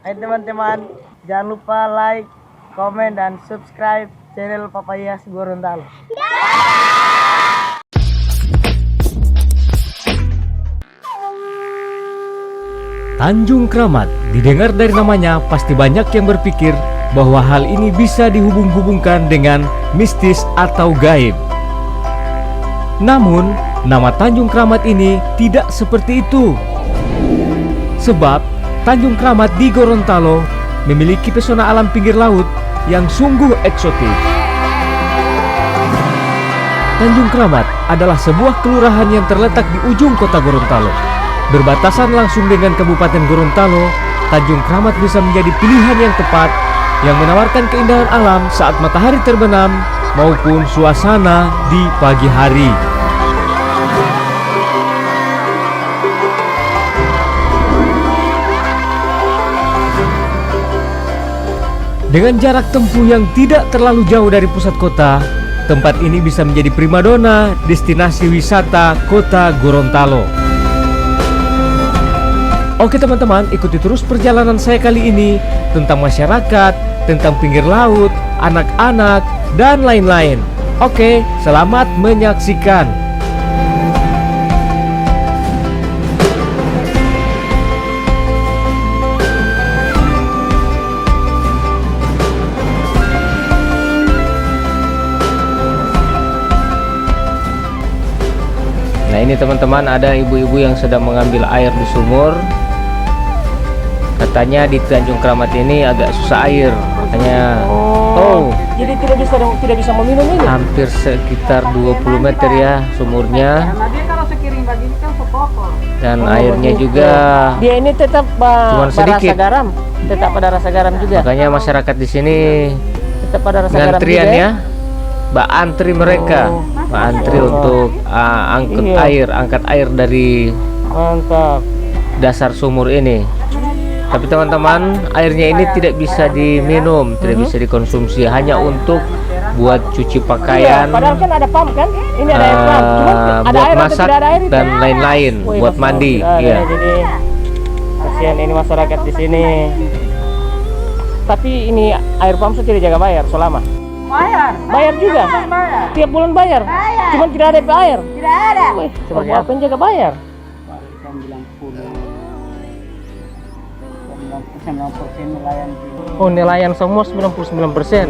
Hai teman-teman, jangan lupa like, komen, dan subscribe channel Papayas Gorontalo. Tanjung Kramat, didengar dari namanya pasti banyak yang berpikir bahwa hal ini bisa dihubung-hubungkan dengan mistis atau gaib. Namun, nama Tanjung Kramat ini tidak seperti itu. Sebab, Tanjung Kramat di Gorontalo memiliki pesona alam pinggir laut yang sungguh eksotis. Tanjung Kramat adalah sebuah kelurahan yang terletak di ujung kota Gorontalo. Berbatasan langsung dengan Kabupaten Gorontalo, Tanjung Kramat bisa menjadi pilihan yang tepat yang menawarkan keindahan alam saat matahari terbenam maupun suasana di pagi hari. Dengan jarak tempuh yang tidak terlalu jauh dari pusat kota, tempat ini bisa menjadi primadona destinasi wisata kota Gorontalo. Oke teman-teman, ikuti terus perjalanan saya kali ini tentang masyarakat, tentang pinggir laut, anak-anak, dan lain-lain. Oke, selamat menyaksikan. Nah ini teman-teman, ada ibu-ibu yang sedang mengambil air di sumur. Katanya di Tanjung Kramat ini agak susah air. Katanya Jadi tidak bisa meminum ini. hampir sekitar 20 meter ya sumurnya. Karena dia kalau sekiring begini kan sepotong. Dan airnya juga Dia ini tetap Cuman sedikit. rasa garam, tetap pada rasa garam juga. makanya masyarakat di sini Tetap pada rasa garam ngantrian juga. ya. Mbak antri mereka. Mbak antri untuk angkat air dari Mantap. dasar sumur ini. Tapi teman-teman, airnya ini tidak bisa diminum, tidak bisa dikonsumsi, hanya untuk buat cuci pakaian, Iya, padahal kan ada pump kan? Ini ada air pump. Cuman ada buat air atau masak tidak ada air itu? dan lain-lain, Wih, buat betul. mandi. Ada, Iya. Jadi kasihan ini masyarakat di sini. Tapi ini air pump saya tidak jaga bayar selama. Bayar juga. Tiap bulan bayar. Cuman tidak ada air. Tidak ada. Wih, sebagai apa yang jaga bayar? 99% nelayan. Oh, nelayan semua 99%.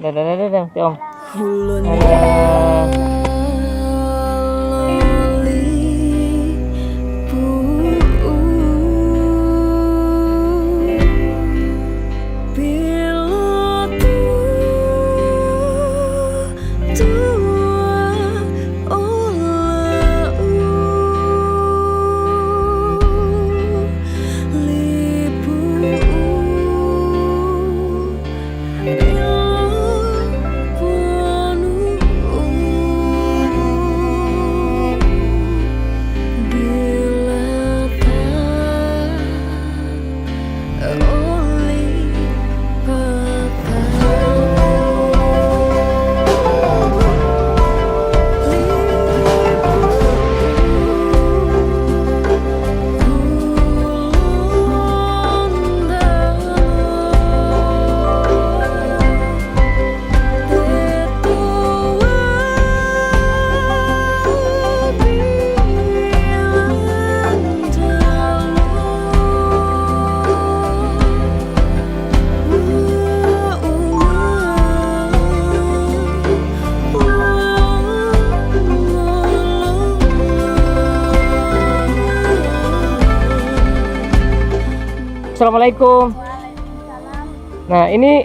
Dadah, Om. Assalamualaikum. Nah, ini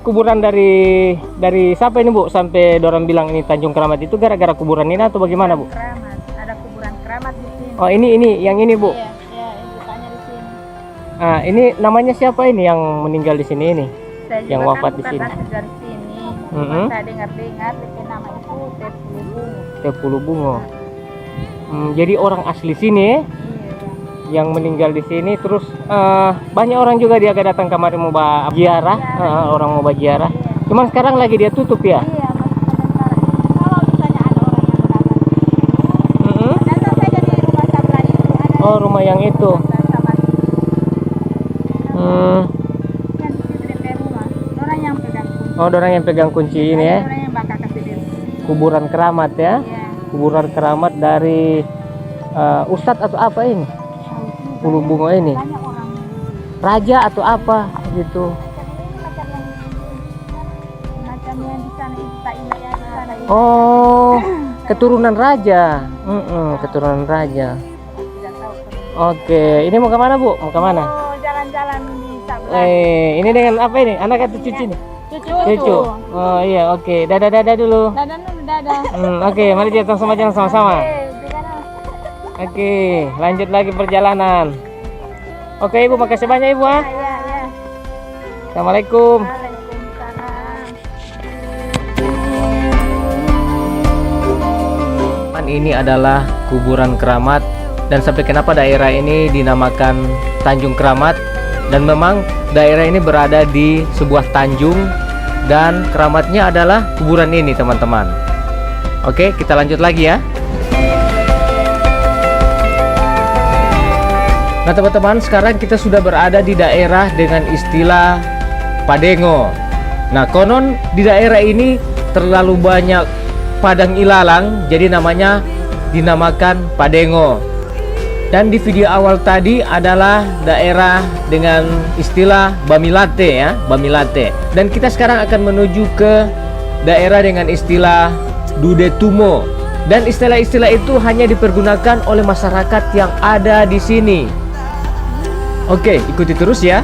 kuburan dari siapa ini, Bu? Sampai orang bilang ini Tanjung Keramat itu gara-gara kuburan ini atau bagaimana, Bu? Keramat. Ada kuburan keramat di sini. Oh, ini yang ini, Bu. Iya, bukannya di sini. Ah, ini namanya siapa ini yang meninggal di sini ini? Saya Yang juga wafat kan di bukan sini. asli dari sini. Saya dengar-dengar bikin nama itu Tepulu Bungo. Jadi orang asli sini yang meninggal di sini, terus banyak orang juga dia datang kemarin mau ziarah, orang mau ziarah. Cuman sekarang lagi dia tutup ya. Iya, kalau misalnya ada orang yang datang, datang saja di rumah sebelah itu ada. Oh, rumah yang itu. Sama yang di situ DP rumah. Orang yang pegang kunci. Oh, orang yang pegang kunci ini ya. Orang yang bakal kasih dia. Kuburan keramat ya. Iya. Kuburan keramat dari Ustadz atau apa ini? Pulu Bungo ini. Banyak orang. Raja atau apa gitu. Macam yang di sana itu tak ingat yang di sana itu. Oh, keturunan raja. Keturunan raja. Tidak tahu. Oke, ini mau kemana, Bu? Mau kemana? Oh, jalan-jalan di sebelah. Ini dengan apa ini? Anak atau cucu nih? Cucu. Oh iya, oke. Dadah dulu. Dadah dulu, dadah. Oke, mari kita sama jalan sama-sama. Di sana. Oke, lanjut lagi perjalanan. Oke, Ibu, makasih banyak, Ibu. Ya. Assalamualaikum. Waalaikumsalam. ini adalah kuburan keramat. Dan sampai kenapa daerah ini dinamakan Tanjung Keramat? Dan memang daerah ini berada di sebuah tanjung dan keramatnya adalah kuburan ini, teman-teman. Oke, kita lanjut lagi ya. Nah teman-teman, sekarang kita sudah berada di daerah dengan istilah Padengo. Nah konon di daerah ini terlalu banyak padang ilalang, jadi namanya dinamakan Padengo. Dan di video awal tadi adalah daerah dengan istilah Bamilate ya, Bamilate. Dan kita sekarang akan menuju ke daerah dengan istilah Dudetumo. Dan istilah-istilah itu hanya dipergunakan oleh masyarakat yang ada di sini. Oke, ikuti terus ya.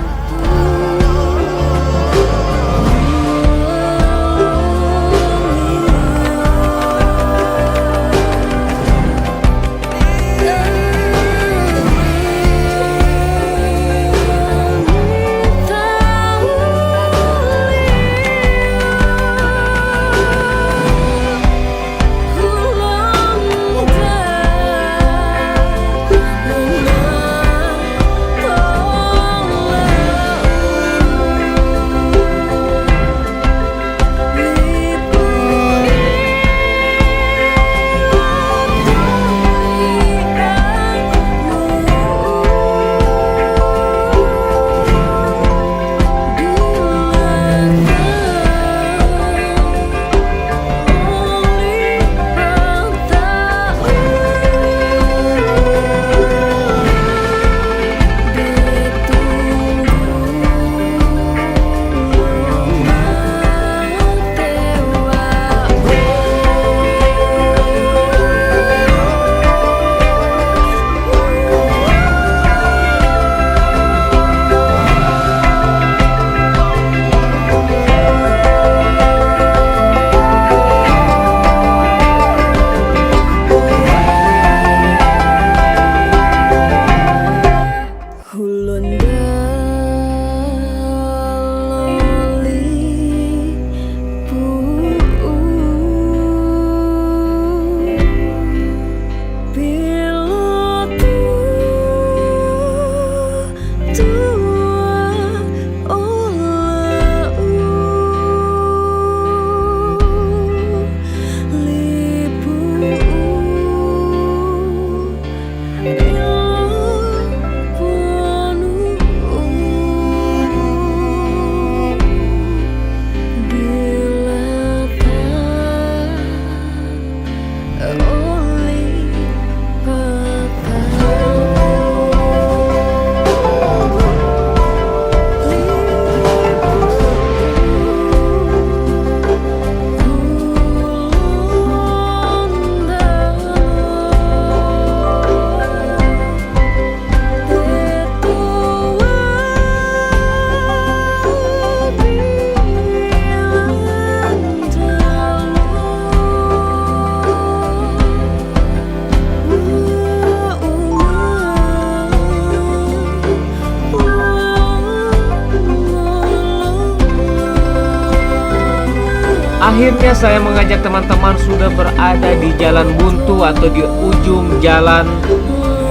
Akhirnya saya mengajak teman-teman sudah berada di Jalan Buntu atau di ujung jalan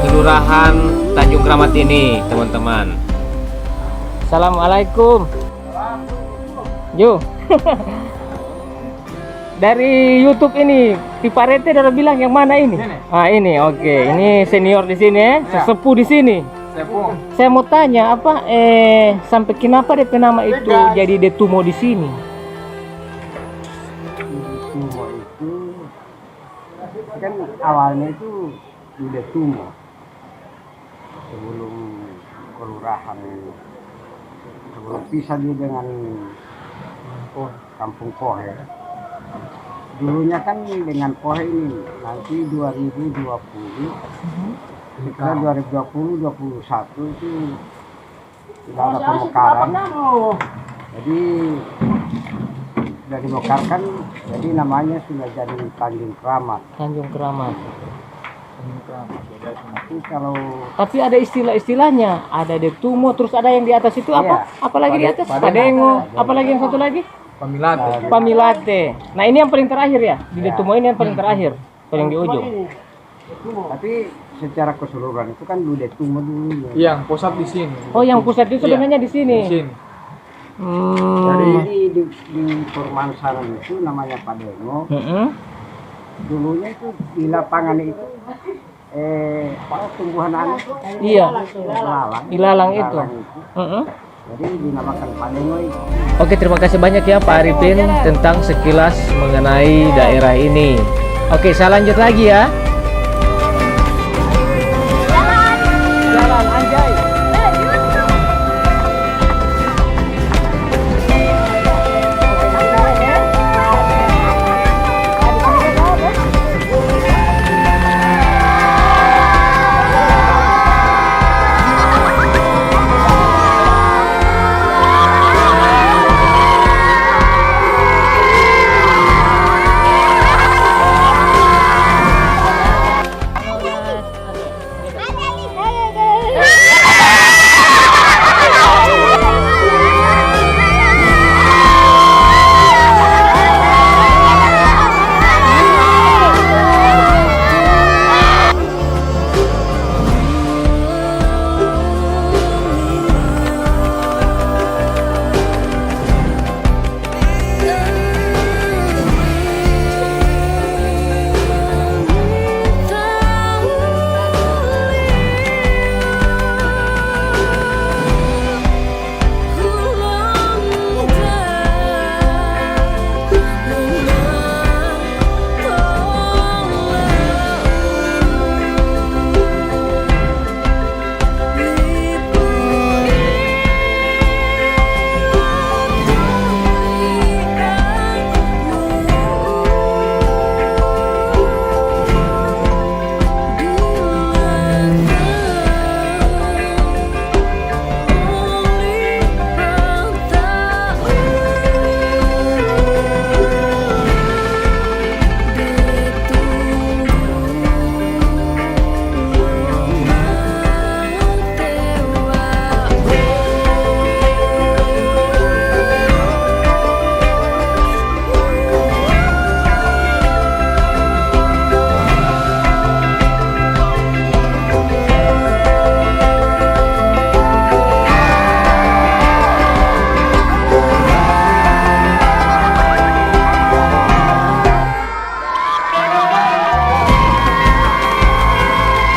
Kelurahan Tanjung Keramat ini, teman-teman. Assalamualaikum. Yo. Dari YouTube ini, Tiparete udah bilang yang mana ini? Ah ini, oke. Ini senior di sini ya, sesepuh di sini. Saya mau tanya apa sampai kenapa DP nama itu jadi Detumo di sini? Tumo itu kan awalnya itu udah Tumo sebelum kelurahan, sebelum pisah dia dengan Kampung Pohe. Dulunya kan dengan Pohe ini nanti 2020 setelah 2020-2021 itu sudah ada pemekaran, jadi sudah dimekarkan, jadi namanya sudah jadi Tanjung Keramat. Tanjung Keramat. Tapi kalau Tapi ada istilah-istilahnya, ada Detumo, terus ada yang di atas itu apa? Iya. Apalagi di atas? Padengo, apalagi yang satu lagi? Pamilate. Pamilate. Nah ini yang paling terakhir ya, di Detumo ini yang paling terakhir. Paling di ujung. Tapi secara keseluruhan itu kan Dude Tumo dulu. Yang pusat di sini. Oh, yang pusat itu sebenarnya di sini. Di sini. Jadi di Purmansaran itu namanya Padeno. Dulunya itu di lapangan itu tumbuhan anak. Iya. Ilalang itu. Jadi dinamakan Padeno itu. Oke, terima kasih banyak ya Pak Arifin tentang sekilas mengenai daerah ini. Oke, saya lanjut lagi ya. Jalan anjay.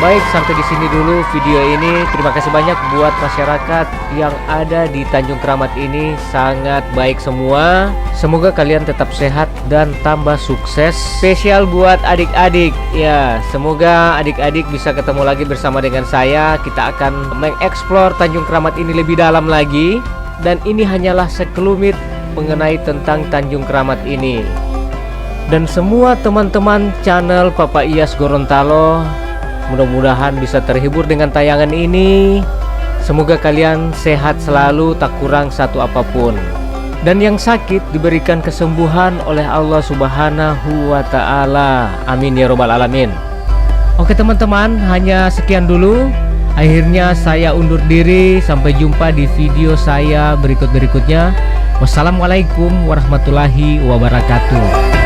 Baik, sampai di sini dulu video ini. Terima kasih banyak buat masyarakat yang ada di Tanjung Kramat ini, sangat baik semua. Semoga kalian tetap sehat dan tambah sukses. Spesial buat adik-adik. Ya, semoga adik-adik bisa ketemu lagi bersama dengan saya. Kita akan mengeksplor Tanjung Kramat ini lebih dalam lagi. Dan ini hanyalah sekelumit mengenai tentang Tanjung Kramat ini. Dan semua teman-teman channel Papa Iyas Gorontalo, mudah-mudahan bisa terhibur dengan tayangan ini. Semoga kalian sehat selalu, tak kurang satu apapun. Dan yang sakit diberikan kesembuhan oleh Allah Subhanahu wa Ta'ala. Amin ya robbal alamin. Oke teman-teman, hanya sekian dulu. Akhirnya saya undur diri. Sampai jumpa di video saya berikut-berikutnya. Wassalamualaikum warahmatullahi wabarakatuh.